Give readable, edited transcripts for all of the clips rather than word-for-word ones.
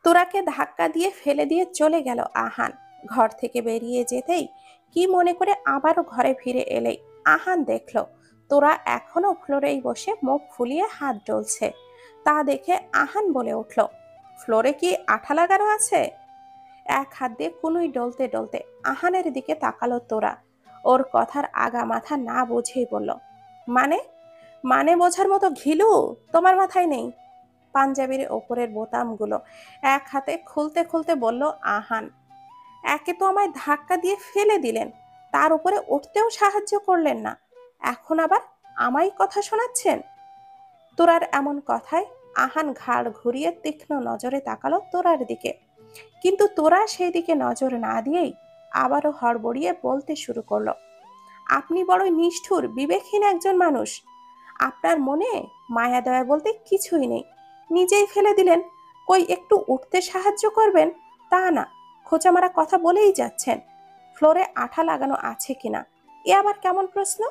তোরাকে ধাক্কা দিয়ে ফেলে দিয়ে চলে গেল আহান। ঘর থেকে বেরিয়ে যেতেই কি মনে করে আবারও ঘরে ফিরে এলেই আহান দেখলো তোরা এখনো ফ্লোরেই বসে মুখ ফুলিয়ে হাত ডলছে। তা দেখে আহান বলে উঠল, ফ্লোরে কি আঠা লাগানো আছে? এক হাত দিয়ে কুনুই ডলতে ডলতে আহানের দিকে তাকালো তোরা। ওর কথার আগা মাথা না বুঝেই বলল, মানে? মানে বোঝার মতো ঘিলু তোমার মাথায় নেই? পাঞ্জাবির ওপরের বোতামগুলো এক হাতে খুলতে খুলতে বলল আহান, একে তো আমায় ধাক্কা দিয়ে ফেলে দিলেন, তার উপরে উঠতেও সাহায্য করলেন না, এখন আবার আমায় কথা শোনাচ্ছেন? তোরার এমন কথায় আহান ঘাড় ঘুরিয়ে তীক্ষ্ণ নজরে তাকালো তোরার দিকে। কিন্তু তোরা সেই দিকে নজর না দিয়েই আবারও হড়বড়িয়ে বলতে শুরু করলো, আপনি বড়ই নিষ্ঠুর বিবেকহীন একজন মানুষ। আপনার মনে মায়া দয়া বলতে কিছুই নেই। নিজেই ফেলে দিলেন, কই একটু উঠতে সাহায্য করবেন তা না, খোঁচা মারা কথা বলেই যাচ্ছেন। ফ্লোরে আঠা লাগানো আছে কিনা এ আবার কেমন প্রশ্ন?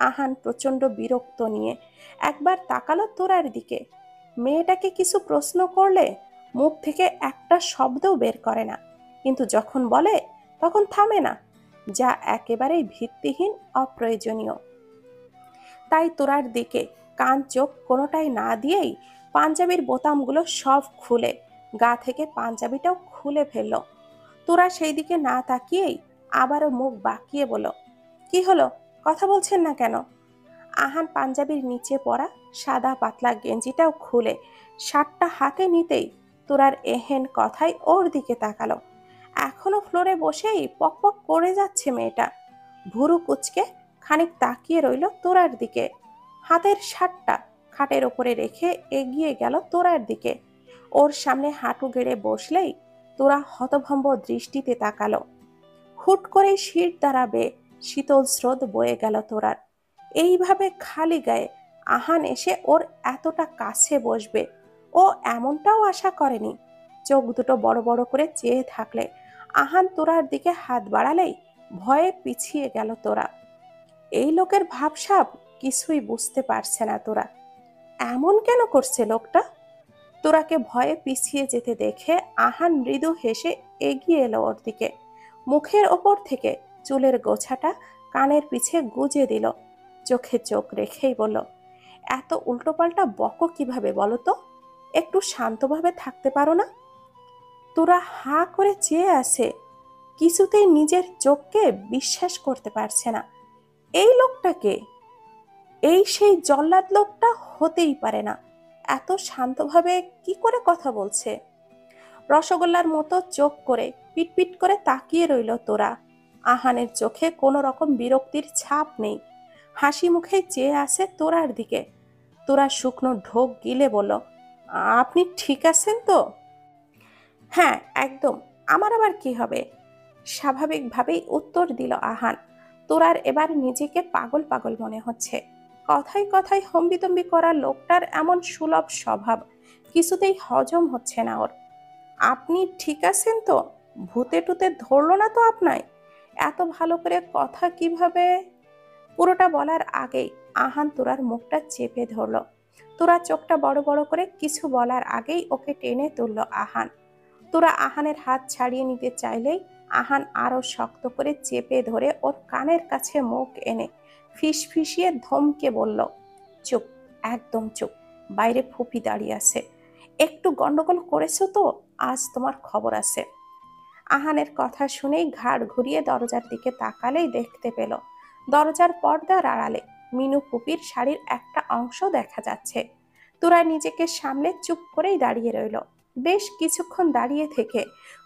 আহান প্রচন্ড বিরক্ত নিয়ে একবার তাকালো তোরার দিকে। মেয়েটাকে কিছু প্রশ্ন করলে মুখ থেকে একটা শব্দও বের করে না, কিন্তু যখন বলে তখন থামে না, যা একেবারেই ভিত্তিহীন, অপ্রয়োজনীয়। তাই তোরার দিকে কান চোখ কোনোটাই না দিয়েই পাঞ্জাবির বোতামগুলো সব খুলে গা থেকে পাঞ্জাবিটাও খুলে ফেলল। তোরা সেই দিকে না তাকিয়েই আবারও মুখ বাঁকিয়ে বলল, কি হলো, কথা বলছেন না কেন? আহান পাঞ্জাবির নিচে পড়া সাদা পাতলা গেঞ্জিটাও খুলে শার্টটা হাতে নিতেই তোরার এহেন কথাই ওর দিকে তাকালো। এখনো ফ্লোরে বসেই পক পক করে যাচ্ছে মেয়েটা। ভুরু কুচকে খানিক তাকিয়ে রইল তোরার দিকে। হাতের শার্টটা খাটের ওপরে রেখে এগিয়ে গেল তোরার দিকে। ওর সামনে হাঁটু গেড়ে বসলেই তোরা হতভম্ব দৃষ্টিতে তাকালো। হুট করেই শির দ্বারা বেয়ে শীতল স্রোত বয়ে গেল তোরার। এইভাবে খালি গায়ে আহান এসে ওর এতটা কাছে বসবে ও এমনটাও আশা করেনি। চোখ দুটো বড় বড় করে চেয়ে থাকলে আহান তোরার দিকে হাত বাড়ালেই ভয়ে পিছিয়ে গেল তোরা। এই লোকের ভাবসাব কিছুই বুঝতে পারছে না তোরা। এমন কেন করছে লোকটা? তোরাকে ভয়ে পিছিয়ে যেতে দেখে আহান মৃদু হেসে এগিয়ে এলো ওর দিকে। মুখের ওপর থেকে চুলের গোছাটা কানের পিছে গুজে দিল। চোখে চোখ রেখেই বলল, এত উল্টোপাল্টা বকো কিভাবে বলো তো? একটু শান্তভাবে থাকতে পারো না? তোরা হাঁ করে চেয়ে আছে, কিছুতেই নিজের চোখকে বিশ্বাস করতে পারছে না। এই লোকটাকে, এই সেই জল্লাদ লোকটা হতেই পারে না। এত শান্তভাবে কি করে কথা বলছে? রসগোল্লার মতো চোখ করে পিটপিট করে তাকিয়ে রইল তোরা। আহানের চোখে কোনো রকম বিরক্তির ছাপ নেই, হাসি মুখে চেয়ে আছে তোরার দিকে। তোরা শুকনো ঢোক গিলে বলল, আপনি ঠিক আছেন তো? হ্যাঁ একদম, আমার আবার কি হবে, স্বাভাবিকভাবেই উত্তর দিল আহান। তোরার এবার নিজেকে পাগল পাগল মনে হচ্ছে। কথায় কথায় হম্বিতম্বি করা লোকটার এমন সুলভ স্বভাব কিছুতেই হজম হচ্ছে না ওর। আপনি ঠিক আছেন তো? ভূতে টুতে ধরলো না তো আপনায়? এত ভালো করে কথা কিভাবে? পুরোটা বলার আগেই আহান তোরার মুখটা চেপে ধরল। তোরা চোখটা বড় বড় করে কিছু বলার আগেই ওকে টেনে তুলল আহান। তোরা আহানের হাত ছাড়িয়ে নিতে চাইলেই আহান আরো শক্ত করে চেপে ধরে ওর কানের কাছে মুখ এনে ফিসফিসিয়ে ধমকে বলল, চুপ, একদম চুপ, বাইরে ফুপি দাঁড়িয়ে আছে, একটু গন্ডগোল করেছো তো আজ তোমার খবর আছে। আহানের কথা শুনেই ঘাড় ঘুরিয়ে দরজার দিকে তাকালেই দেখতে পেল দরজার পর্দার আড়ালে মিনু ফুপির শাড়ির একটা অংশ দেখা যাচ্ছে। তোরা নিজেকে সামলে চুপ করেই দাঁড়িয়ে রইল। বেশ কিছুক্ষণ দাঁড়িয়ে থেকে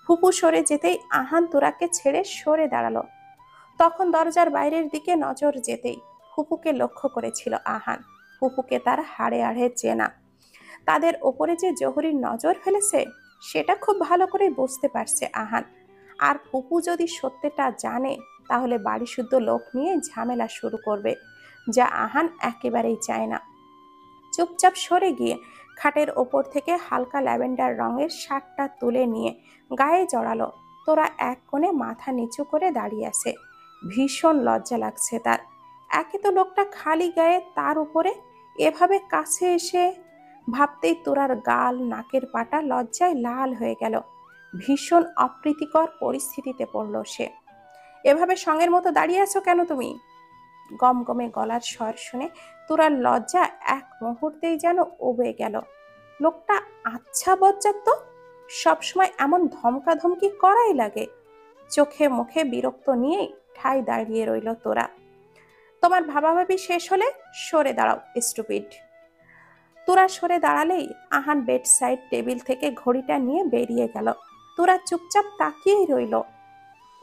ফুপু সরে যেতেই আহান তোরাকে ছেড়ে সরে দাঁড়ালো। তখন দরজার বাইরের দিকে নজর যেতেই ফুপুকে লক্ষ্য করেছিল আহান। ফুপুকে তার হাড়ে হাড়ে চেনা। তাদের ওপরে যে জহুরির নজর ফেলেছে সেটা খুব ভালো করে বুঝতে পারছে আহান। আর ফুপু যদি সত্যিটা জানে তাহলে বাড়ি শুদ্ধ লোক নিয়ে ঝামেলা শুরু করবে, যা আহান একেবারেই চায় না। চুপচাপ সরে গিয়ে খাটের ওপর থেকে হালকা ল্যাভেন্ডার রঙের শার্টটা তুলে নিয়ে গায়ে জড়ালো। তোরা এক কোণে মাথা নিচু করে দাঁড়িয়ে আছে। ভীষণ লজ্জা লাগছে তার। একে তো লোকটা খালি গায়ে, তার উপরে এভাবে কাছে এসে ভাবতেই তোরার গাল নাকের পাটা লজ্জায় লাল হয়ে গেল। ভীষণ অপ্রীতিকর পরিস্থিতিতে পড়ল সে। এভাবে সঙ্গের মতো দাঁড়িয়ে আছো কেন তুমি? গমগমে গলার স্বর শুনে তোরার লজ্জা এক মুহূর্তেই যেন উবে গেল। লোকটা আচ্ছা বজ্জাত তো, সবসময় এমন ধমকাধমকি করাই লাগে। চোখে মুখে বিরক্ত নিয়েই ঠায় দাঁড়িয়ে রইল তোরা। তোমার ভাবাভাবি শেষ হলে সরে দাঁড়াও স্টুপিড। তোরা সরে দাঁড়ালেই আহান বেড সাইড টেবিল থেকে ঘড়িটা নিয়ে বেরিয়ে গেল। তোরা চুপচাপ তাকিয়েই রইল।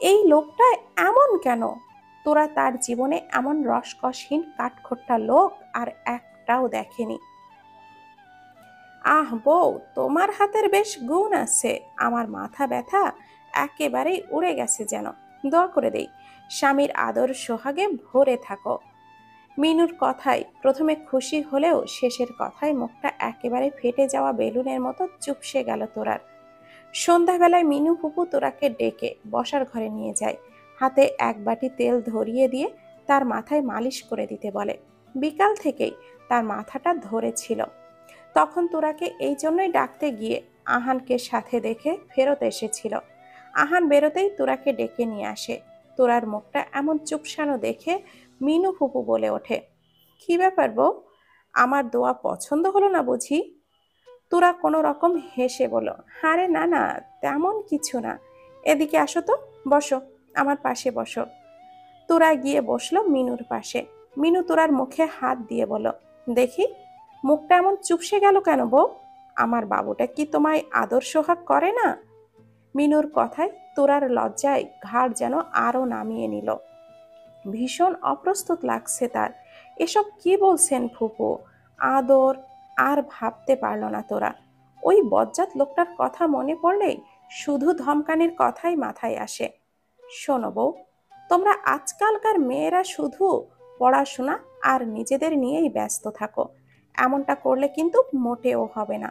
এই লোকটা এমন কেন? তোরা তার জীবনে এমন রসকসহীন কাঠখোট্টা লোক আর একটাও দেখেনি। আহ বউ, তোমার হাতের বেশ গুণ আছে। আমার মাথা ব্যথা একেবারেই উড়ে গেছে যেন। দোয়া করে দেই স্বামীর আদর সোহাগে ভরে থাকো। মিনুর কথায় প্রথমে খুশি হলেও শেষের কথায় মুখটা একেবারে ফেটে যাওয়া বেলুনের মতো চুপসে গেল তোরার। সন্ধ্যাবেলায় মিনু ফুপু তোরাকে ডেকে বসার ঘরে নিয়ে যায়। হাতে এক বাটি তেল ধরিয়ে দিয়ে তার মাথায় মালিশ করে দিতে বলে। বিকাল থেকেই তার মাথাটা ধরেছিল। তখন তোরাকে এই জন্যই ডাকতে গিয়ে আহানকে সাথে দেখে ফেরত এসেছিল। আহান বেরোতেই তোরাকে ডেকে নিয়ে আসে। তোরার মুখটা এমন চুপসানো দেখে মিনু ফুপু বলে ওঠে, কি ব্যাপার বউ, আমার দোয়া পছন্দ হলো না বুঝি? তোরা কোনো রকম হেসে বলল, আরে না না, তেমন কিছু না। এদিকে আসো তো, বসো, আমার পাশে বসো। তোরা গিয়ে বসলো মিনুর পাশে। মিনু তোরার মুখে হাত দিয়ে বলল, দেখি মুখটা এমন চুপসে গেল কেন বউ? আমার বাবুটা কি তোমায় আদর সোহাগ করে না? মিনুর কথায় তোরার লজ্জায় ঘাড় যেন আরো নামিয়ে নিল। ভীষণ অপ্রস্তুত লাগছে তার। এসব কি বলছেন ফুপু? আদর? আর ভাবতে পারল না তোরা। ওই বজ্জাত লোকটার কথা মনে পড়লেই শুধু ধমকানির কথাই মাথায় আসে। শোনো বউ, তোমরা আজকালকার মেয়েরা শুধু পড়াশোনা আর নিজেদের নিয়েই ব্যস্ত থাকো। এমনটা করলে কিন্তু মোটেও হবে না।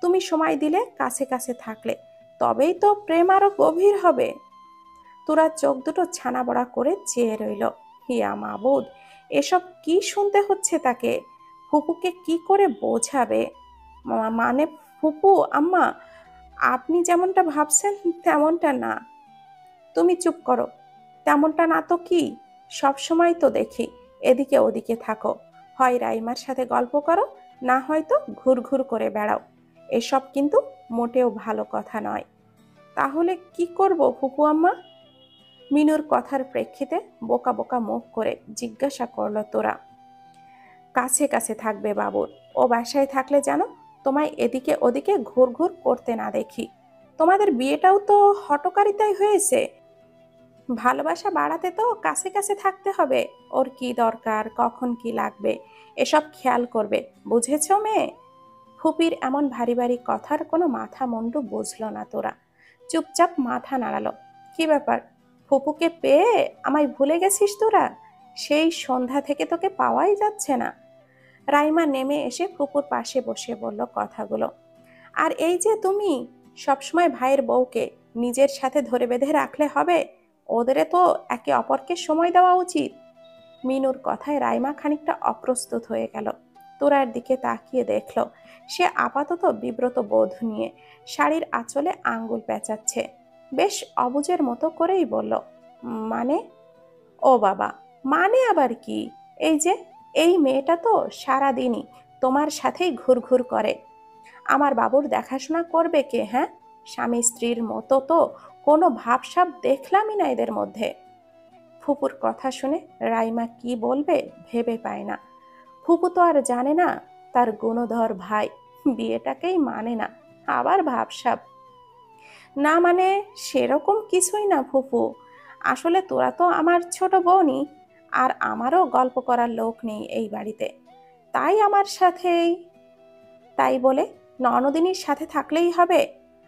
তুমি সময় দিলে, কাছে কাছে থাকলে, তবেই তো প্রেম আরো গভীর হবে। তোরা চোখ দুটো ছানা বড়া করে চেয়ে রইল। হিয়া মাবুদ, এসব কি শুনতে হচ্ছে তাকে? ফুপুকে কি করে বোঝাবে? মানে ফুপু আম্মা, আপনি যেমনটা ভাবছেন তেমনটা না। তুমি চুপ করো। তেমনটা না তো কি? সব সময় তো দেখি এদিকে ওদিকে থাকো। হয় রাইমার সাথে গল্প করো, না হয়তো ঘুরঘুর করে বেড়াও। এসব কিন্তু মোটেও ভালো কথা নয়। তাহলে কি করব ফুপু আম্মা? মিনুর কথার প্রেক্ষিতে বোকা বোকা মুখ করে জিজ্ঞাসা করল তোরা। কাছে কাছে থাকবে বাবুর। ও বাসায় থাকলে যেন তোমায় এদিকে ওদিকে ঘুরঘুর করতে না দেখি। তোমাদের বিয়েটাও তো হঠকারিতায় হয়েছে। ভালোবাসা বাড়াতে তো কাছে কাছে থাকতে হবে। ওর কি দরকার, কখন কি লাগবে, এসব খেয়াল করবে। বুঝেছো মেয়ে? ফুপির এমন ভারী ভারী কথার কোনো মাথা মুন্ডু বুঝলো না তোরা। চুপচাপ মাথা নাড়ালো। কি ব্যাপার, ফুপুকে পেয়ে আমায় ভুলে গেছিস তোরা? সেই সন্ধ্যা থেকে তোকে পাওয়াই যাচ্ছে না। রাইমা নেমে এসে ফুপুর পাশে বসে বলল কথাগুলো। আর এই যে তুমি সবসময় ভাইয়ের বউকে নিজের সাথে ধরে বেঁধে রাখলে হবে? ওদেরও তো একে অপরকে সময় দেওয়া উচিত। মিনুর কথায় রাইমা খানিকটা অপ্রস্তুত হয়ে গেল। তোরার দিকে তাকিয়ে দেখল সে আপাতত বিব্রত বোধ নিয়ে শাড়ির আঁচলে আঙ্গুল পেঁচাচ্ছে। বেশ অবুঝের মতো করেই বলল, মানে? ও বাবা, মানে আবার কি? এই যে এই মেয়েটা তো সারাদিনই তোমার সাথেই ঘুরঘুর করে। আমার বাবুর দেখাশোনা করবে কে? হ্যাঁ, স্বামী স্ত্রীর মতো তো কোনো ভাবসাব দেখলামই না এদের মধ্যে। ফুপুর কথা শুনে রাইমা কি বলবে ভেবে পায় না। ফুপু তো আর জানে না তার গুণধর ভাই বিয়েটাকেই মানে না, আবার ভাবসাব। না মানে সেরকম কিছুই না ফুপু। আসলে তোরা তো আমার ছোট বোনই, আর আমারও গল্প করার লোক নেই এই বাড়িতে। তাই আমার সাথেই, তাই বলে ননদিনীর সাথে থাকলেই হবে?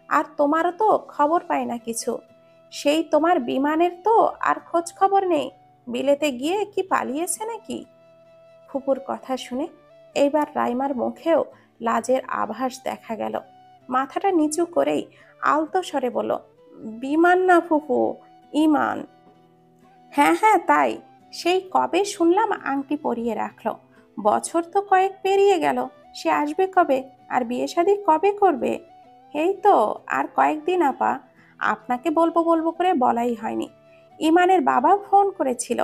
আর তোমারও তো খবর পায় না কিছু। সেই তোমার বিমানের তো আর খোঁজ খবর নেই। বিলেতে গিয়ে কি পালিয়েছে নাকি? ফুপুর কথা শুনে এইবার রাইমার মুখেও লাজের আভাস দেখা গেল। মাথাটা নিচু করেই আলতো স্বরে বলল, বিমান না ফুপু, ইমান। হ্যাঁ হ্যাঁ তাই, সেই কবে শুনলাম আংটি পরিয়ে রাখলো। বছর তো কয়েক পেরিয়ে গেল, সে আসবে কবে? আর বিয়ে শাদী কবে করবে? এই তো আর কয়েকদিন আপা। আপনাকে বলবো বলবো করে বলাই হয়নি। ইমানের বাবা ফোন করেছিল,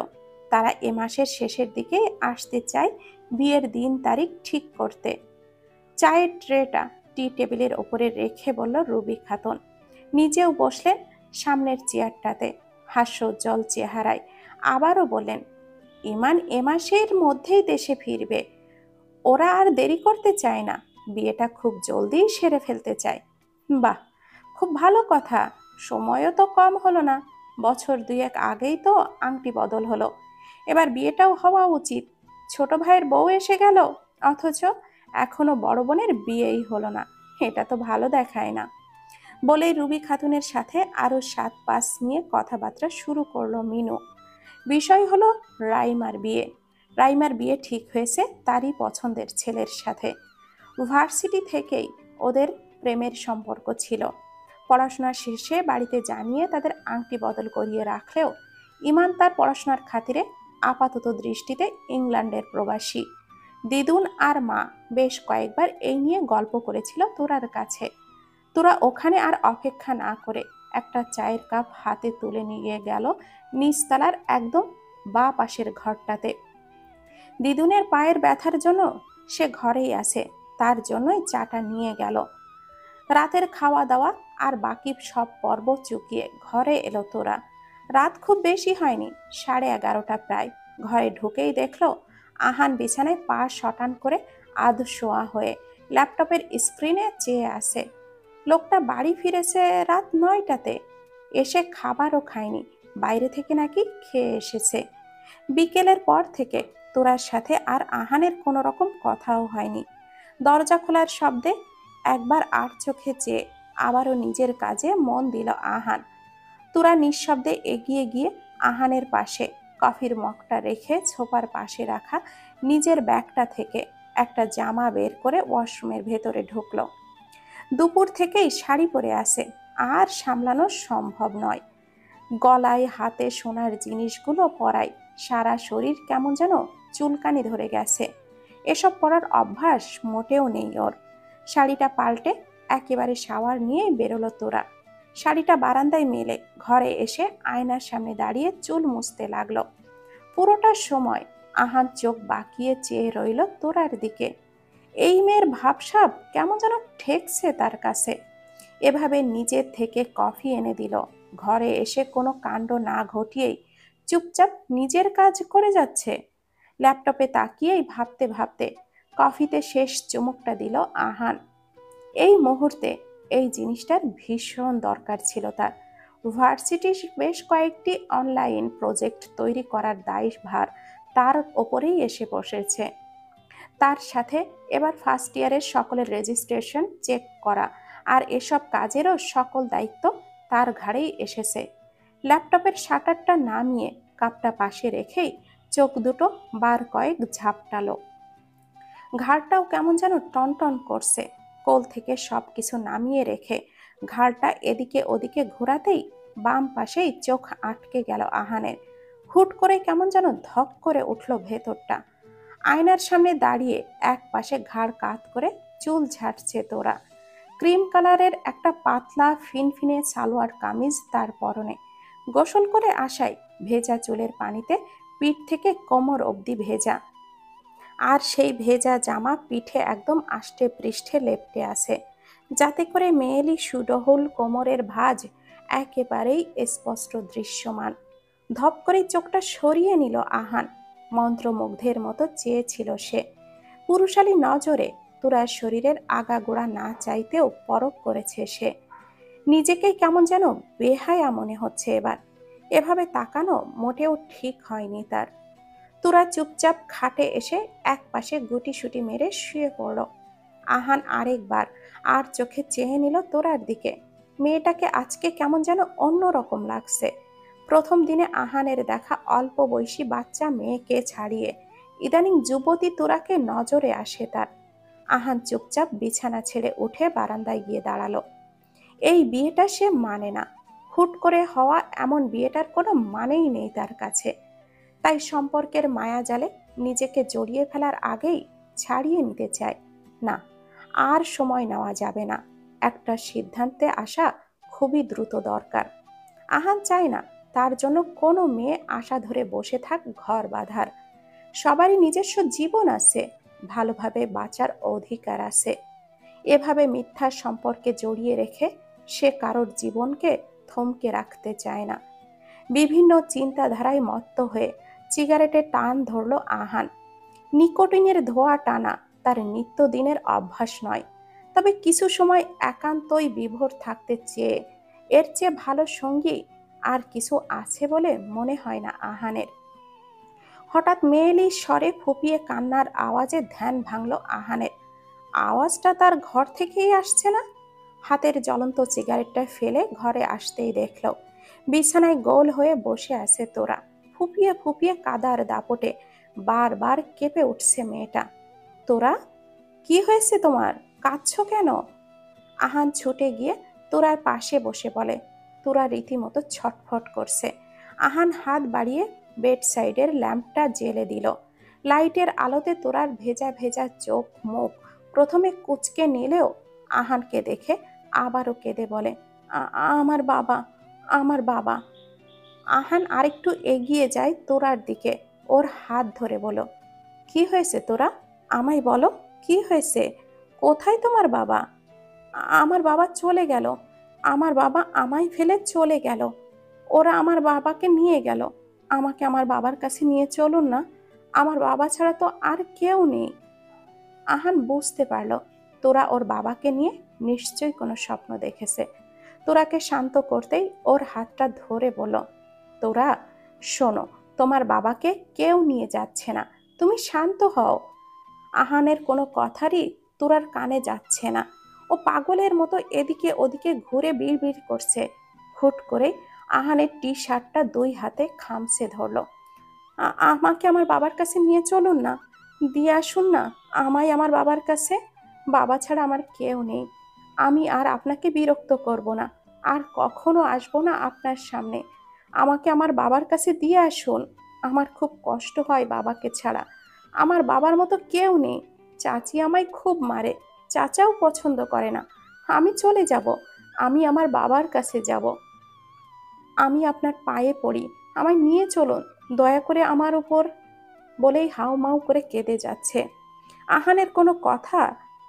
তারা এ মাসের শেষের দিকে আসতে চায় বিয়ের দিন তারিখ ঠিক করতে। চায়ের ট্রেটা টি টেবিলের ওপরে রেখে বলল রুবি খাতুন। নিজেও বসলেন সামনের চেয়ারটাতে, হাস্যোজ্জ্বল চেহারায়। আবারও বললেন, ইমান এ মাসের মধ্যেই দেশে ফিরবে। ওরা আর দেরি করতে চায় না, বিয়েটা খুব জলদি সেরে ফেলতে চায়। বাহ, খুব ভালো কথা। সময়ও তো কম হলো না, বছর দুয়েক আগেই তো আংটি বদল হলো। এবার বিয়েটাও হওয়া উচিত। ছোট ভাইয়ের বউ এসে গেল, অথচ এখনো বড় বোনের বিয়েই হলো না। এটা তো ভালো দেখায় না। বলেই রুবি খাতুনের সাথে আরো 7-5 নিয়ে কথাবার্তা শুরু করলো মিনু। বিষয় হলো রাইমার বিয়ে। রাইমার বিয়ে ঠিক হয়েছে তারই পছন্দের ছেলের সাথে। ভার্সিটি থেকেই ওদের প্রেমের সম্পর্ক ছিল। পড়াশোনা শেষে বাড়িতে জানিয়ে তাদের আংটি বদল করিয়ে রাখলেও ইমান তার পড়াশোনার খাতিরে আপাতত দৃষ্টিতে ইংল্যান্ডের প্রবাসী। দিদুন আর মা বেশ কয়েকবার এই নিয়ে গল্প করেছিল তোরার কাছে। তোরা ওখানে আর অপেক্ষা না করে একটা চায়ের কাপ হাতে তুলে নিয়ে গেল নিচতলার একদম বা পাশের ঘরটাতে। দিদুনের পায়ের ব্যথার জন্য সে ঘরেই আছে, তার জন্যই চাটা নিয়ে গেল। রাতের খাওয়া দাওয়া আর বাকি সব পর্ব চুকিয়ে ঘরে এলো তোরা। রাত খুব বেশি হয়নি, 11:30 প্রায়। ঘরে ঢুকেই দেখলো আহান বিছানায় পা শটান করে আধ শোয়া হয়ে ল্যাপটপের স্ক্রিনে চেয়ে আছে। লোকটা বাড়ি ফিরেছে রাত 9টাতে, এসে খাবারও খায়নি, বাইরে থেকে নাকি খেয়ে এসেছে। বিকেলের পর থেকে তোরার সাথে আর আহানের কোনো রকম কথাও হয়নি। দরজা খোলার শব্দে একবার আর চোখে চেয়ে আবারও নিজের কাজে মন দিল আহান। তোরা নিঃশব্দে এগিয়ে গিয়ে আহানের পাশে কফির মগটা রেখে ছোপার পাশে রাখা নিজের ব্যাগটা থেকে একটা জামা বের করে ওয়াশরুমের ভেতরে ঢুকলো। দুপুর থেকেই শাড়ি পরে আছে, আর সামলানো সম্ভব নয়। গলায় হাতে সোনার জিনিসগুলো পরায় সারা শরীর কেমন যেন চুলকানি ধরে গেছে। এসব পরার অভ্যাস মোটেও নেই ওর। শাড়িটা পাল্টে একেবারে শাওয়ার নিয়ে বেরোলো তোরা। শাড়িটা বারান্দায় মেলে ঘরে এসে আয়নার সামনে দাঁড়িয়ে চুল মুছতে লাগলো। পুরোটা সময় আহান চোখ বাঁকিয়ে চেয়ে রইল তোরার দিকে। এই মেয়ের ভাবসাব কেমন যেন ঠেকছে তার কাছে। এভাবে নিজের থেকে কফি এনে দিল, ঘরে এসে কোনো কাণ্ড না ঘটিয়েই চুপচাপ নিজের কাজ করে যাচ্ছে। ল্যাপটপে তাকিয়েই ভাবতে ভাবতে কফিতে শেষ চুমুকটা দিল আহান। এই মুহূর্তে এই জিনিসটার ভীষণ দরকার ছিল তার। ভার্সিটির বেশ কয়েকটি অনলাইন প্রজেক্ট তৈরি করার দায়ভার তার ওপরেই এসে বসেছে। তার সাথে এবার ফার্স্ট ইয়ারের সকলের রেজিস্ট্রেশন চেক করা, আর এসব কাজেরও সকল দায়িত্ব তার ঘাড়েই এসেছে। ল্যাপটপের শাটারটা নামিয়ে কাপটা পাশে রেখেই চোখ দুটো বার কয়েক ঝাপটালো। ঘাড়টাও কেমন যেন টনটন করছে। কোল থেকে সব কিছু নামিয়ে রেখে ঘাড়টা এদিকে ওদিকে ঘোরাতেই বাম পাশেই চোখ আটকে গেল আহানের। হুট করে কেমন যেন ধক করে উঠল ভেতরটা। আয়নার সামনে দাঁড়িয়ে এক পাশে ঘাড় কাত করে চুল ঝাড়ছে তোরা। ক্রিম কালারের একটা পাতলা ফিনফিনে সালোয়ার কামিজ তার পরনে। গোসল করে আসায় ভেজা চুলের পানিতে পিঠ থেকে কোমর অবধি ভেজা, আর সেই ভেজা জামা পিঠে একদম আষ্টে পৃষ্ঠে লেপ্টে আছে, যাতে করে মেয়েলি সুডহুল কোমরের ভাঁজ একেবারেই স্পষ্ট দৃশ্যমান। ধপ করে চোখটা সরিয়ে নিল আহান। মন্ত্রমুগ্ধের মতো চেয়েছিল সে। পুরুষালী নজরে তোরার শরীরের আগাগোড়া না চাইতেও পরখ করেছে সে। নিজেকে কেমন যেন বেহায়া মনে হচ্ছে এবার। এভাবে তাকানো মোটেও ঠিক হয়নি তার। তোরা চুপচাপ খাটে এসে এক পাশে গুটিসুটি মেরে শুয়ে পড়ল। আহান আরেকবার আর চোখে চেয়ে নিল তোরার দিকে। মেয়েটাকে আজকে কেমন যেন অন্যরকম লাগছে। প্রথম দিনে আহানের দেখা অল্প বয়সী বাচ্চা মেয়েকে ছাড়িয়ে ইদানিং যুবতী তোরাকে নজরে আসে তার। আহান চুপচাপ বিছানা ছেড়ে উঠে বারান্দায় গিয়ে দাঁড়ালো। এই বিয়েটা সে মানে না। হুট করে হওয়া এমন বিয়েটার কোনো মানেই নেই তার কাছে। তাই সম্পর্কের মায়াজালে নিজেকে জড়িয়ে ফেলার আগেই ছাড়িয়ে নিতে চায়। না, আর সময় নেওয়া যাবে না, একটা সিদ্ধান্তে আসা খুবই দ্রুত দরকার। আহান চায় না তার জন্য কোনো মেয়ে আশা ধরে বসে থাক ঘর বাঁধার। সবারই নিজস্ব জীবন আছে, ভালোভাবে বাঁচার অধিকার আছে। এভাবে মিথ্যা সম্পর্কে জড়িয়ে রেখে সে কারোর জীবনকে থমকে রাখতে চায় না। বিভিন্ন চিন্তাধারায় মত্ত হয়ে সিগারেটে টান ধরল আহান। নিকোটিনের ধোঁয়া টানা তার নিত্যদিনের অভ্যাস নয়, তবে কিছু সময় একান্তই বিভোর থাকতে চেয়ে এর চেয়ে ভালো সঙ্গী আর কিছু আছে বলে মনে হয় না আহানের। হঠাৎ মেয়েলি স্বরে ফুঁপিয়ে কান্নার আওয়াজে ধ্যান ভাঙল আহানের। আওয়াজটা তার ঘর থেকেই আসছে না। হাতের জ্বলন্ত সিগারেটটা ফেলে ঘরে আসতেই দেখল বিছানায় গোল হয়ে বসে আছে তোরা। ফুঁপিয়ে ফুঁপিয়ে কাদার দাপটে বারবার কেঁপে উঠছে মেয়েটা। তোরা, কি হয়েছে তোমার? কাঁদছো কেন? আহান ছুটে গিয়ে তোরার পাশে বসে বলে। তোরা রীতিমতো ছটফট করছে। আহান হাত বাড়িয়ে বেড সাইডের ল্যাম্পটা জ্বেলে দিল। লাইটের আলোতে তোরার ভেজা ভেজা চোখ মুখ প্রথমে কুঁচকে নিলেও আহানকে দেখে আবারও কেঁদে বলে, আমার বাবা, আমার বাবা। আহান আরেকটু এগিয়ে যায় তোরার দিকে, ওর হাত ধরে বলো, কি হয়েছে তোরা? আমায় বলো, কি হয়েছে? কোথায় তোমার বাবা? আমার বাবা চলে গেল। আমার বাবা আমায় ফেলে চলে গেল। ওরা আমার বাবাকে নিয়ে গেল। আমাকে আমার বাবার কাছে নিয়ে চলুন না। আমার বাবা ছাড়া তো আর কেউ নেই। আহান বুঝতে পারল তোরা ওর বাবাকে নিয়ে নিশ্চয়ই কোনো স্বপ্ন দেখেছে। তোরাকে শান্ত করতেই ওর হাতটা ধরে বলল, তোরা শোনো, তোমার বাবাকে কেউ নিয়ে যাচ্ছে না, তুমি শান্ত হও। আহানের কোনো কথারই তোরার কানে যাচ্ছে না। ও পাগলের মতো এদিকে ওদিকে ঘুরে বিড়বিড় করছে। হুট করে আহানের টি শার্টটা দুই হাতে খামছে ধরল। আমাকে আমার বাবার কাছে নিয়ে চলুন না, দিয়ে আসুন না আমায় আমার বাবার কাছে। বাবা ছাড়া আমার কেউ নেই। আমি আর আপনাকে বিরক্ত করব না, আর কখনো আসবো না আপনার সামনে। আমাকে আমার বাবার কাছে দিয়ে আসুন। আমার খুব কষ্ট হয় বাবাকে ছাড়া। আমার বাবার মতো কেউ নেই। চাচি আমায় খুব মারে, চাচাও পছন্দ করে না। আমি চলে যাব, আমি আমার বাবার কাছে যাব। আমি আপনার পায়ে পড়ি, আমায় নিয়ে চলুন দয়া করে আমার উপর। বলেই হাউমাউ করে কেঁদে যাচ্ছে। আহানের কোনো কথা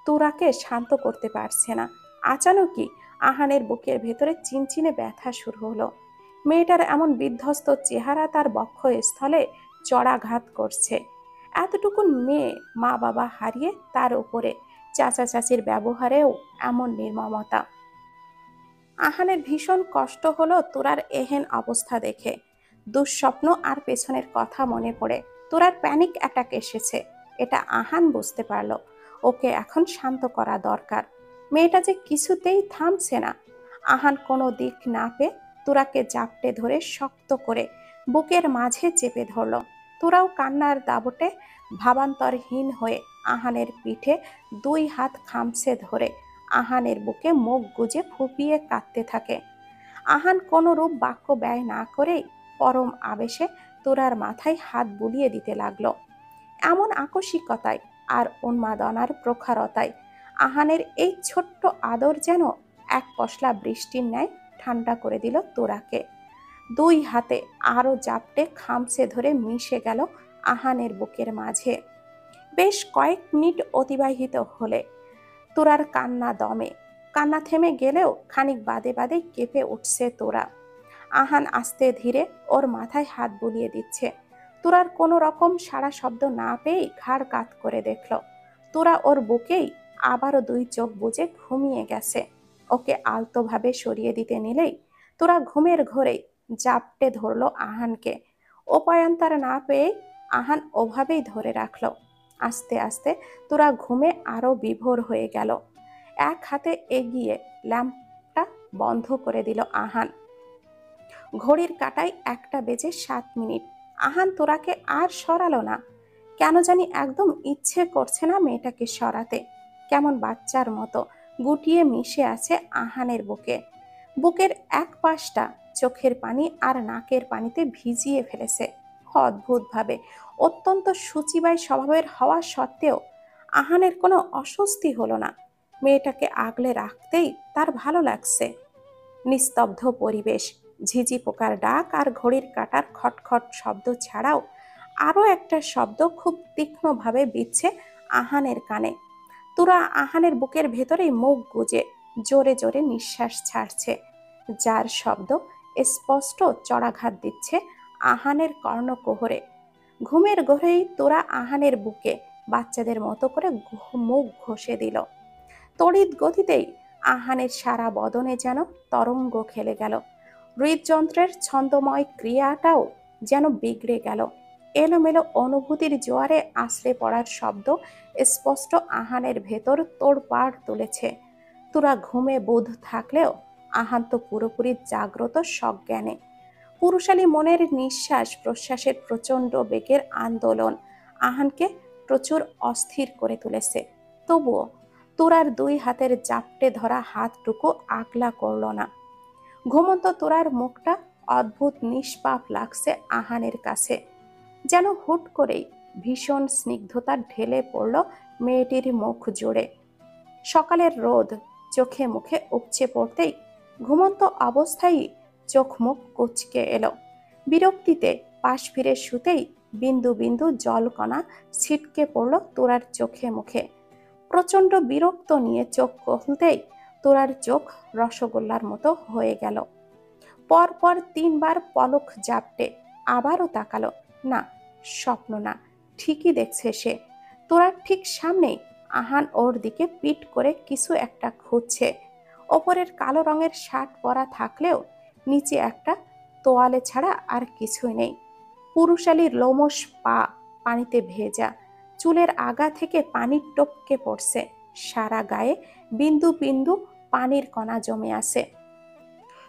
তোরাকে শান্ত করতে পারছে না। আচানকই আহানের বুকের ভেতরে চিনচিনে ব্যথা শুরু হলো। মেয়েটার এমন বিধ্বস্ত চেহারা তার বক্ষস্থলে চড়াঘাত করছে। এতটুকু মেয়ে মা বাবা হারিয়ে তার উপরে চাচা চাচির ব্যবহারেও এমন নির্মমতা। আহানের ভীষণ কষ্ট হলো তোরার এহেন অবস্থা দেখে। দুঃস্বপ্ন আর পেছনের কথা মনে পড়ে তোরার প্যানিক অ্যাটাক এসেছে। এটা আহান বুঝতে পারলো। ওকে এখন শান্ত করা দরকার। মেয়েটা যে কিছুতেই থামছে না। আহান কোনো দিক না পেয়ে তোরাকে জাপটে ধরে শক্ত করে বুকের মাঝে চেপে ধরল। তোরাও কান্নার দাবটে ভাবান্তরহীন হয়ে আহানের পিঠে দুই হাত খামছে ধরে আহানের বুকে মুখ গুজে ফুঁপিয়ে কাঁদতে থাকে। আহান কোনো রূপ বাক্য ব্যয় না করেই পরম আবেশে তোরার মাথায় হাত বুলিয়ে দিতে লাগলো। এমন আকস্মিকতায় আর উন্মাদনার প্রখরতায় আহানের এই ছোট্ট আদর যেন এক পশলা বৃষ্টির ন্যায় ঠান্ডা করে দিল তোরাকে। দুই হাতে আরো জাপটে খামছে ধরে মিশে গেল আহানের বুকের মাঝে। বেশ কয়েক মিনিট অতিবাহিত হলে তোরার কান্না দমে। কান্না থেমে গেলেও খানিক বাদে বাদে কেঁপে উঠছে তোরা। আহান আস্তে ধীরে ওর মাথায় হাত বুলিয়ে দিচ্ছে। তোরার কোনো রকম সাড়া শব্দ না পেয়েই ঘাড় কাত করে দেখল তোরা ওর বুকেই আবারও দুই চোখ বুজে ঘুমিয়ে গেছে। ওকে আলতোভাবে সরিয়ে দিতে নিলেই তোরা ঘুমের ঘোরে জাপটে ধরলো আহানকে। উপায়ন্তর না পেয়ে আহান ওভাবেই ধরে রাখলো। আস্তে আস্তে তোরা ঘুমে আরো বিভোর হয়ে গেল। এক হাতে এগিয়ে ল্যাম্পটা বন্ধ করে দিল আহান। ঘড়ির কাঁটায় 1:07। আহান তোরাকে আর সরালো না। কেন জানি একদম ইচ্ছে করছে না মেয়েটাকে সরাতে। কেমন বাচ্চার মতো গুটিয়ে মিশে আছে আহানের বুকে। বুকের এক পাশটা চোখের পানি আর নাকের পানিতে ভিজিয়ে ফেলেছে অদ্ভুতভাবে। অত্যন্ত শুচিবাই স্বভাবের হওয়া সত্ত্বেও আহানের কোনো অস্বস্তি হলো না। মেয়েটাকে আগলে রাখতেই তার ভালো লাগছে। নিস্তব্ধ পরিবেশ, ঝিঝি পোকার ডাক আর ঘড়ির কাঁটার খটখট শব্দ ছাড়াও আরো একটা শব্দ খুব তীক্ষ্ণভাবে বিচ্ছে আহানের কানে। তুরা আহানের বুকের ভেতরেই মুখ গুজে জোরে জোরে নিঃশ্বাস ছাড়ছে, যার শব্দ স্পষ্ট চড়াঘাত দিচ্ছে আহানের কর্ণকুহরে। ঘুমের ঘোরেই তোরা আহানের বুকে বাচ্চাদের মতো করে মুখ ঘষে দিল। তড়িৎ গতিতেই আহানের সারা বদনে যেন তরঙ্গ খেলে গেল। হৃদযন্ত্রের ছন্দময় ক্রিয়াটাও যেন বিগড়ে গেল। এলোমেলো অনুভূতির জোয়ারে আছড়ে পড়ার শব্দ স্পষ্ট আহানের ভেতর তোড়পাড় তুলেছে। তোরা ঘুমে বোধ থাকলেও আহান তো পুরোপুরি জাগ্রত সজ্ঞানে। পুরুষালী মনের নিঃশ্বাস প্রশ্বাসের প্রচণ্ড বেগের আন্দোলন আহানকে প্রচুর অস্থির করে তুলেছে। তবুও তোরার দুই হাতের জাপটে ধরা হাতটুকু আগলা করল না। ঘুমন্ত তোরার মুখটা অদ্ভুত নিষ্পাপ লাগছে আহানের কাছে, যেন হুট করেই ভীষণ স্নিগ্ধতা ঢেলে পড়ল মেয়েটির মুখ জুড়ে। সকালের রোদ চোখে মুখে উপচে পড়তেই ঘুমন্ত অবস্থায় চোখ মুখ কুচকে এলো। বিরক্তিতে পাশ ফিরে শুতেই বিন্দু বিন্দু জলকণা ছিটকে পড়ল তোরার চোখে মুখে। প্রচণ্ড বিরক্ত নিয়ে চোখ খুলতেই তোরার চোখ রসগোল্লার মতো হয়ে গেল। পরপর 3 বার পলক ঝাপটে আবারও তাকালো। না, স্বপ্ন না, ঠিকই দেখছে সে। তোরার ঠিক সামনেই আহান ওর দিকে পিট করে কিছু একটা খুঁজছে। ওপরের কালো রঙের শার্ট পরা থাকলেও নিচে একটা তোয়ালে ছাড়া আর কিছুই নেই। পুরুষালী লোমশ পা পানিতে ভেজা, চুলের আগা থেকে পানি টপকে পড়ছে, সারা গায়ে বিন্দু বিন্দু পানির কণা জমে আছে।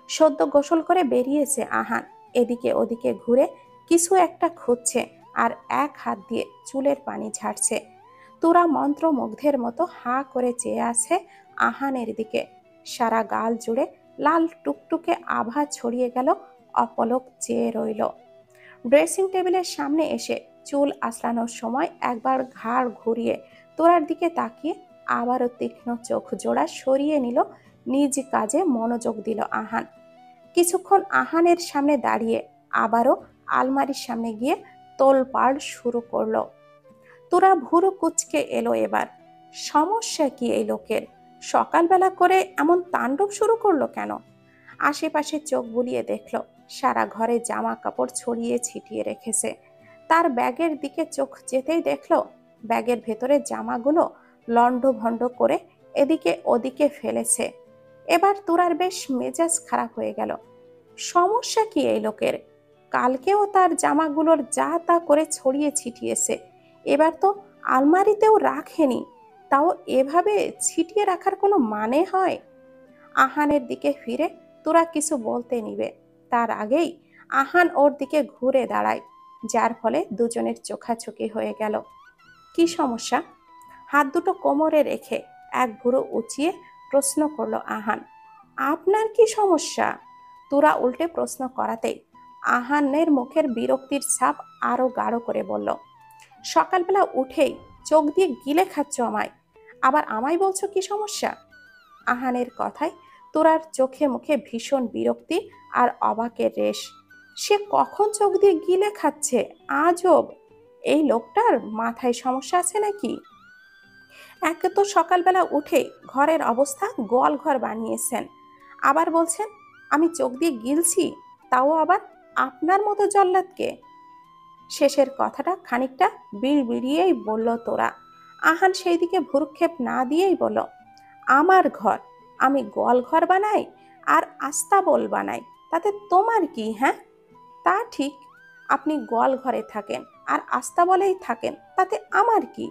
সদ্য গোসল করে বেরিয়েছে আহান, এদিকে ওদিকে ঘুরে কিছু একটা খুঁজছে আর এক হাত দিয়ে চুলের পানি ঝাড়ছে। তোরা মন্ত্রমুগ্ধের মতো হাঁ করে চেয়ে আছে আহানের দিকে। সারা গাল জুড়ে লাল টুকটুকে আভা ছড়িয়ে গেল, অপলক চেয়ে রইল। ড্রেসিং টেবিলের সামনে এসে চুল আঁচড়ানোর সময় একবার ঘাড় ঘুরিয়ে তোরার দিকে তাকিয়ে আবারও তীক্ষ্ণ চোখ জোড়া সরিয়ে নিল। নিজ কাজে মনোযোগ দিল আহান। কিছুক্ষণ আহানের সামনে দাঁড়িয়ে আবারও আলমারির সামনে গিয়ে তোলপাড় শুরু করলো। তোরা ভুরু কুচকে এলো এবার। সমস্যা কি এই লোকের? সকালবেলা করে এমন তাণ্ডব শুরু করলো কেন? আশেপাশে চোখ বুলিয়ে দেখলো সারা ঘরে জামা কাপড় ছড়িয়ে ছিটিয়ে রেখেছে। তার ব্যাগের দিকে চোখ যেতেই দেখলো ব্যাগের ভেতরে জামাগুলো লন্ডভন্ড করে এদিকে ওদিকে ফেলেছে। এবার তোরার বেশ মেজাজ খারাপ হয়ে গেল। সমস্যা কি এই লোকের? কালকেও তার জামাগুলোর যা তা করে ছড়িয়ে ছিটিয়েছে, এবার তো আলমারিতেও রাখেনি। তাও এভাবে ছিটিয়ে রাখার কোনো মানে হয়? আহানের দিকে ফিরে তোরা কিছু বলতে নিবে, তার আগেই আহান ওর দিকে ঘুরে দাঁড়ায়, যার ফলে দুজনের চোখাচোখি হয়ে গেল। কি সমস্যা? হাত দুটো কোমরে রেখে এক ভুরু উঁচিয়ে প্রশ্ন করলো আহান। আপনার কি সমস্যা? তোরা উল্টে প্রশ্ন করাতেই আহানের মুখের বিরক্তির ছাপ আরো গাঢ় করে বলল, সকালবেলা উঠেই চোখ দিয়ে গিলে খাচ্ছ আমায়, আবার আমায় বলছো কি সমস্যা? আহানের কথায় তোরার চোখে মুখে ভীষণ বিরক্তি আর অবাকের রেশ। সে কখন চোখ দিয়ে গিলে খাচ্ছে? আজব! এই লোকটার মাথায় সমস্যা আছে নাকি? একে তো সকালবেলা উঠেই ঘরের অবস্থা গোয়ালঘর বানিয়েছেন, আবার বলছেন আমি চোখ দিয়ে গিলছি, তাও আবার আপনার মতো জল্লাদকে। শেষের কথাটা খানিকটা বিড়বিড়িয়েই বলল তোরা। আহান সেই দিকে ভ্রুক্ষেপ না দিয়েই বলল, আমার ঘর, আমি গোয়ালঘর বানাই আর আস্তাবল বানাই, তাতে তোমার কি? হ্যাঁ, তা ঠিক, আপনি গোয়ালঘরে থাকেন আর আস্তাবলেই থাকেন, তাতে আমার কি?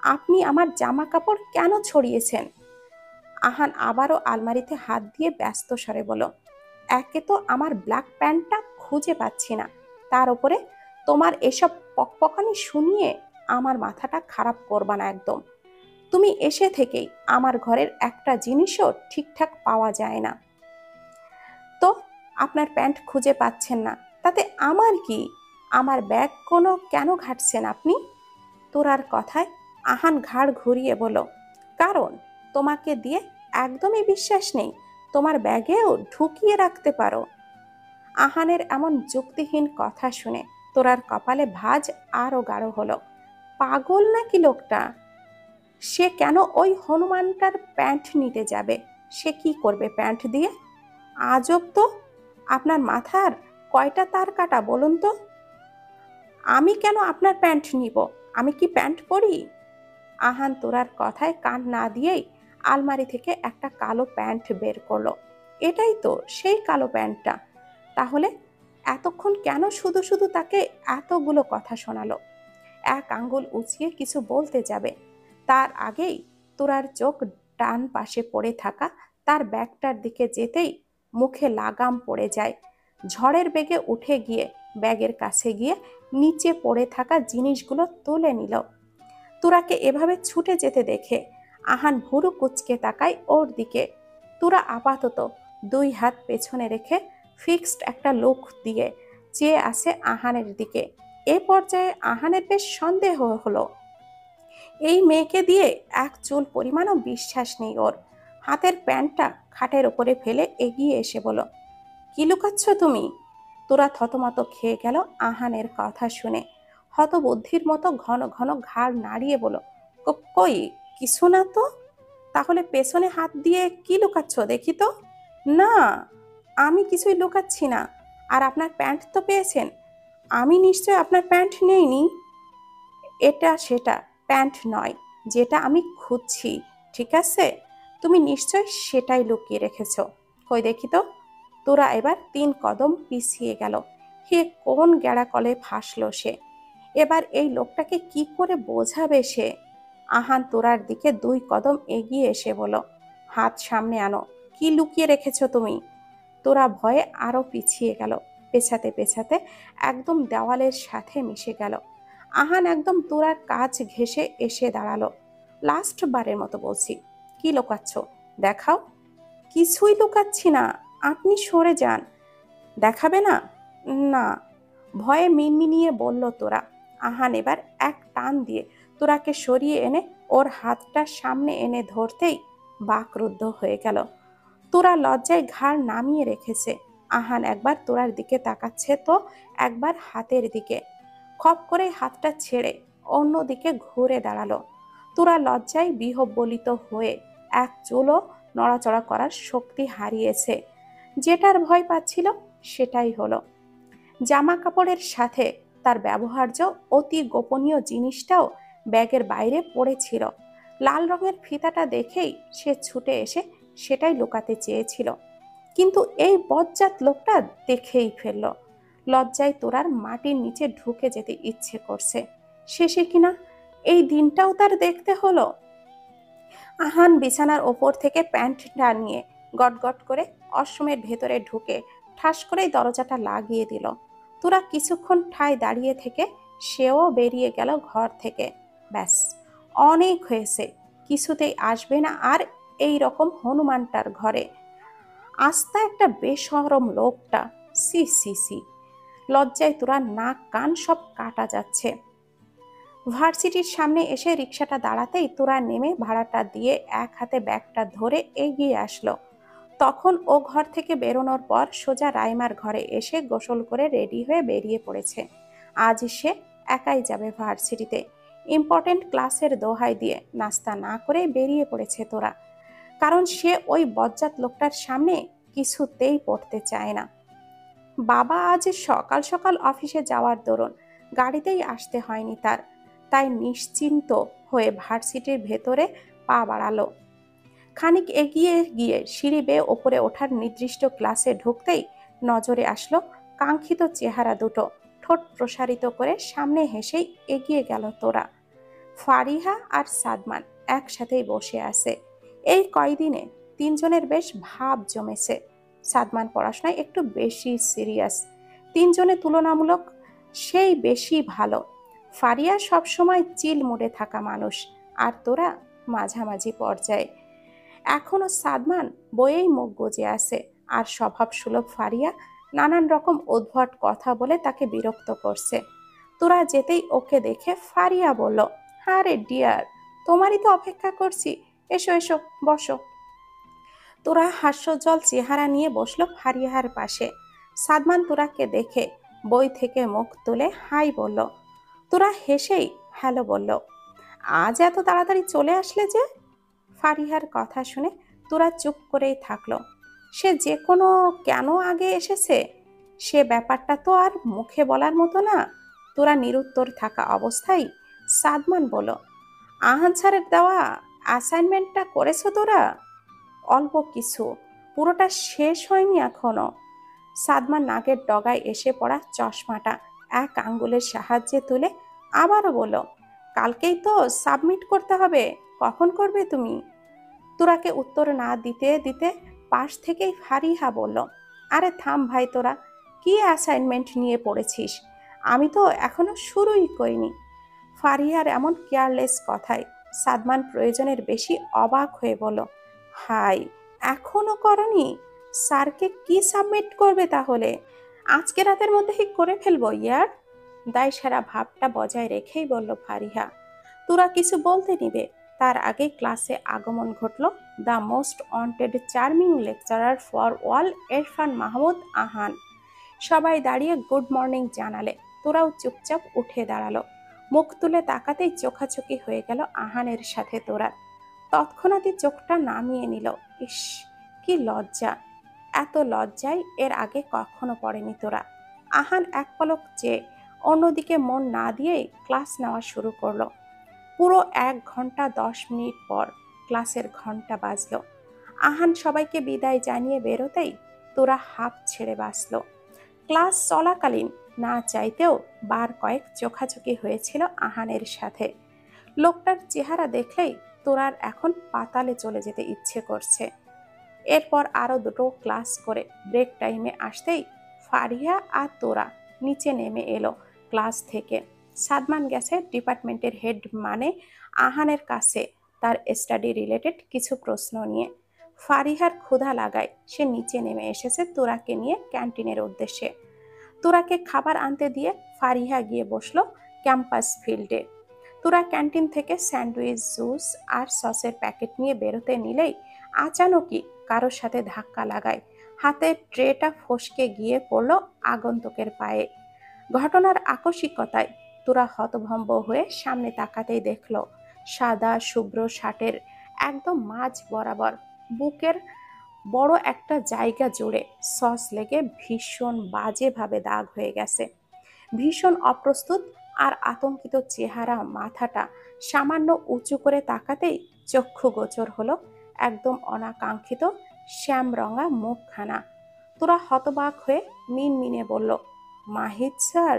আপনি আমার জামা কাপড় কেন ছড়িয়েছেন? আহান আবারও আলমারিতে হাত দিয়ে ব্যস্ত স্বরে বলল, একে তো আমার ব্ল্যাক প্যান্টটা খুঁজে পাচ্ছি না, তার উপরে তোমার এসব পকপকানি শুনিয়ে আমার মাথাটা খারাপ করবা না একদম। তুমি এসে থেকেই আমার ঘরের একটা জিনিসও ঠিকঠাক পাওয়া যায় না। তো আপনার প্যান্ট খুঁজে পাচ্ছেন না, তাতে আমার কি? আমার ব্যাগ কোনো কেন ঘাটছেন আপনি? তোরার কথায় আহান ঘাড় ঘুরিয়ে বলল, কারণ তোমাকে দিয়ে একদমই বিশ্বাস নেই, তোমার ব্যাগেও ঢুকিয়ে রাখতে পারো। আহানের এমন যুক্তিহীন কথা শুনে তোরার কপালে ভাঁজ আরো গাঢ় হলো। পাগল নাকি লোকটা? সে কেন ওই হনুমানটার প্যান্ট নিতে যাবে? সে কি করবে প্যান্ট দিয়ে? আজব তো। আপনার মাথার কয়টা তার কাটা বলুন তো? আমি কেন আপনার প্যান্ট নিব? আমি কি প্যান্ট পরি? আহান তোরার কথায় কান না দিয়েই আলমারি থেকে একটা কালো প্যান্ট বের করলো। এটাই তো সেই কালো প্যান্টটা। তাহলে এতক্ষণ কেন শুধু শুধু তাকে এতগুলো কথা শোনালো? এক আঙ্গুল উঁচিয়ে কিছু বলতে যাবে, তার আগেই তোরার চোখ ডান পাশে পড়ে থাকা তার ব্যাগটার দিকে যেতেই মুখে লাগাম পড়ে যায়। ঝড়ের বেগে উঠে গিয়ে ব্যাগের কাছে গিয়ে নিচে পড়ে থাকা জিনিসগুলো তুলে নিল। তুরাকে এভাবে ছুটে যেতে দেখে আহান ভুরু কুচকে তাকায় ওর দিকে। তুরা আপাতত দুই হাত পেছনে রেখে ফিক্সড একটা লুক দিয়ে চেয়ে আসে আহানের দিকে। এ পর্যায়ে আহানের বেশ সন্দেহ হলো। এই মেয়েকে দিয়ে এক চুল পরিমাণও বিশ্বাস নেই ওর। হাতের প্যান্টটা খাটের উপরে ফেলে এগিয়ে এসে বলল, কি লুকাচ্ছ তুমি? তোরা থতমত খেয়ে গেল আহানের কথা শুনে। হতবুদ্ধির মতো ঘন ঘন ঘাড় নাড়িয়ে বলল, কই কিছু না তো। তাহলে পেছনে হাত দিয়ে কি লুকাচ্ছ দেখি তো? না, আমি কিছুই লুকাচ্ছি না। আর আপনার প্যান্ট তো পেয়েছেন, আমি নিশ্চয় আপনার প্যান্ট নেইনি। এটা সেটা প্যান্ট নয় যেটা আমি খুঁজছি, ঠিক আছে? তুমি নিশ্চয় সেটাই লুকিয়ে রেখেছ। কই দেখি তো। তোরা এবার 3 কদম পিছিয়ে গেল। হে কোন গেড়া কলে ফাঁসলো সে! এবার এই লোকটাকে কি করে বোঝাবে সে? আহান তোরার দিকে 2 কদম এগিয়ে এসে বলল, হাত সামনে আনো, কি লুকিয়ে রেখেছ তুমি? তোরা ভয়ে আরো পিছিয়ে গেল। পেছাতে পেছাতে একদম দেওয়ালের সাথে মিশে গেল। আহান একদম তোরার কাছ ঘেঁষে এসে দাঁড়ালো। লাস্ট বারের মতো বলছি, কি লুকাচ্ছ দেখাও। কিছুই লুকাচ্ছি না, আপনি সরে যান। দেখাবে না? না, ভয়ে মিনমিনিয়ে বলল তোরা। আহান এবার এক টান দিয়ে তোরাকে সরিয়ে এনে ওর হাতটা সামনে এনে ধরতেই বাকরুদ্ধ হয়ে গেল। তোরা লজ্জায় ঘাড় নামিয়ে রেখেছে। আহান একবার তোরার দিকে তাকাচ্ছে তো একবার হাতের দিকে। খপ করে হাতটা ছেড়ে অন্যদিকে ঘুরে দাঁড়ালো। তোরা লজ্জায় বিহ্বলিত হয়ে এক চুলও নড়াচড়া করার শক্তি হারিয়েছে। যেটার ভয় পাচ্ছিল সেটাই হলো। জামা কাপড়ের সাথে তার ব্যবহার্য অতি গোপনীয় জিনিসটাও ব্যাগের বাইরে পড়েছিল। লাল রঙের ফিতাটা দেখেই সে ছুটে এসে সেটাই লুকাতে চেয়েছিল, কিন্তু এই বজ্জাত লোকটা দেখেই ফেলল। লজ্জায় তোরার মাটির নিচে ঢুকে যেতে ইচ্ছে করছে। শেষে কিনা এই দিনটাও তার দেখতে হলো। আহান বিছানার ওপর থেকে প্যান্টটা নিয়ে গটগট করে অশ্রমের ভেতরে ঢুকে ঠাস করেই দরজাটা লাগিয়ে দিল। তোরা কিছুক্ষণ ঠায় দাঁড়িয়ে থেকে সেও বেরিয়ে গেল ঘর থেকে। ব্যাস, অনেক হয়েছে। কিছুতেই আসবে না আর এই রকম হনুমানটার ঘরে। আস্তা একটা বেশরম লোকটা। সি সি সি। লজ্জায় তোরা নাক কান সব কাটা যাচ্ছে। ভার্সিটির সামনে এসে রিক্সাটা দাঁড়াতেই তোরা নেমে ভাড়াটা দিয়ে এক হাতে ব্যাগটা ধরে এগিয়ে আসলো। তখন ও ঘর থেকে বেরোনোর পর সোজা রাইমার ঘরে এসে গোসল করে রেডি হয়ে বেরিয়ে পড়েছে। আজ সে একাই যাবে ভার্সিটিতে। ইম্পর্টেন্ট ক্লাসের দোহাই দিয়ে নাস্তা না করে বেরিয়ে পড়েছে তোরা, কারণ সে ওই বজ্জাত লোকটার সামনে কিছুতেই পড়তে চায় না। বাবা আজ সকাল সকাল অফিসে যাওয়ার দরুন গাড়িতেই আসতে হয়নি তার, তাই নিশ্চিন্ত হয়ে ভার্সিটির ভেতরে পা বাড়ালো। খানিক এগিয়ে গিয়ে সিঁড়ি বেয়ে ওপরে ওঠার নির্দিষ্ট ক্লাসে ঢুকতেই নজরে আসলো কাঙ্ক্ষিত চেহারা দুটো। ঠোঁট প্রসারিত করে সামনে হেসেই এগিয়ে গেল তোরা। ফারিহা আর সাদমান একসাথেই বসে আছে। এই কয়দিনে তিনজনের বেশ ভাব জমেছে। সাদমান পড়াশোনায় একটু বেশি সিরিয়াস, তিনজনে তুলনামূলক সেই বেশি ভালো। ফারিয়া সবসময় চিল মুডে থাকা মানুষ, আর তোরা মাঝামাঝি পর্যায়ে। এখনো সাদমান বইয়েই মুখ গুজে আছে, আর স্বভাব সুলভ ফারিয়া নানান রকম উদ্ভট কথা বলে তাকে বিরক্ত করছে। তোরা যেতেই ওকে দেখে ফারিয়া বলল, আরে ডিয়ার, তোমারই তো অপেক্ষা করছি। এসো এসো, বসো। তোরা হাস্যজ্জ্বল চেহারা নিয়ে বসলো ফারিহার পাশে। সাদমান তোরাকে দেখে বই থেকে মুখ তুলে হাই বলল। তোরা হেসেই হ্যালো বলল। আজ এত তাড়াতাড়ি চলে আসলে যে? ফারিহার কথা শুনে তোরা চুপ করেই থাকলো। সে যে কোনো কেন আগে এসেছে সে ব্যাপারটা তো আর মুখে বলার মতো না। তোরা নিরুত্তর থাকা অবস্থায় সাদমান বলল, আহান স্যারের দেওয়া অ্যাসাইনমেন্টটা করেছো তোরা? অল্প কিছু, পুরোটা শেষ হয়নি এখনো। সাদমান নাকের ডগায় এসে পড়া চশমাটা এক আঙ্গুলের সাহায্যে তুলে আবারও বলল, কালকেই তো সাবমিট করতে হবে, কখন করবে তুমি? তোরাকে উত্তর না দিতে দিতে পাশ থেকেই ফারিহা বলল, আরে থাম ভাই, তোরা কি অ্যাসাইনমেন্ট নিয়ে পড়েছিস? আমি তো এখনো শুরুই করিনি। ফারিহার এমন কেয়ারলেস কথায় সাদমান প্রয়োজনের বেশি অবাক হয়ে বলল, হাই, এখনো করনি? স্যারকে কি সাবমিট করবে তাহলে? আজকে রাতের মধ্যেই করে ফেলবো ইয়ার। দায়সারা ভাবটা বজায় রেখেই বলল ফারিহা। তোরা কিছু বলতে নিবে তার আগেই ক্লাসে আগমন ঘটল the most wanted charming lecturer for all, Irfan Mahmud Ahan. সবাই দাঁড়িয়ে গুড মর্নিং জানালে। তোরাও চুপচাপ উঠে দাঁড়ালো। মুখ তুলে তাকাতেই চোখাচোখি হয়ে গেল আহানের সাথে তোরার। তৎক্ষণাৎই চোখটা নামিয়ে নিল। ইস, কি লজ্জা! এত লজ্জায় এর আগে কখনো পড়েনি তোরা। আহান এক পলক চেয়ে অন্যদিকে মন না দিয়েই ক্লাস নেওয়া শুরু করলো। পুরো 1 ঘন্টা 10 মিনিট পর ক্লাসের ঘন্টা বাজলো। আহান সবাইকে বিদায় জানিয়ে বেরোতেই তোরা হাঁপ ছেড়ে বাঁচল। ক্লাস চলাকালীন না চাইতেও বার কয়েক চোখাচোখি হয়েছিল আহানের সাথে। লোকটার চেহারা দেখলেই তোরার এখন পাতালে চলে যেতে ইচ্ছে করছে। এরপর আরো দুটো ক্লাস করে ব্রেক টাইমে আসতেই ফারিহা আর তোরা নিচে নেমে এলো ক্লাস থেকে। সাদমান গেছে ডিপার্টমেন্টের হেড মানে আহানের কাছে তার স্টাডি রিলেটেড কিছু প্রশ্ন নিয়ে। ফারিহার ক্ষুধা লাগায় সে নিচে নেমে এসেছে তোরাকে নিয়ে ক্যান্টিনের উদ্দেশ্যে। তোরাকে খাবার আনতে দিয়ে ফারিহা গিয়ে বসলো ক্যাম্পাস ফিল্ডে। তোরা ক্যান্টিন থেকে স্যান্ডউইচ, জুস আর সসের প্যাকেট নিয়ে বেরোতে নিলেই আচানকই কারোর সাথে ধাক্কা লাগায়। হাতের ট্রেটা ফসকে গিয়ে পড়ল আগন্তুকের পায়ে। ঘটনার আকস্মিকতায় তোরা হতভম্ব হয়ে সামনে তাকাতেই দেখল সাদা শুভ্র শার্টের একদম মাঝ বরাবর বুকের বড় একটা জায়গা জুড়ে সস লেগে ভীষণ বাজেভাবে দাগ হয়ে গেছে। ভীষণ অপ্রস্তুত আর আতঙ্কিত চেহারা, মাথাটা সামান্য উঁচু করে তাকাতেই চক্ষু গোচর হলো একদম অনাকাঙ্ক্ষিত শ্যামরঙা মুখখানা। তোরা হতবাক হয়ে মিনমিনে বলল, মাহিদ স্যার।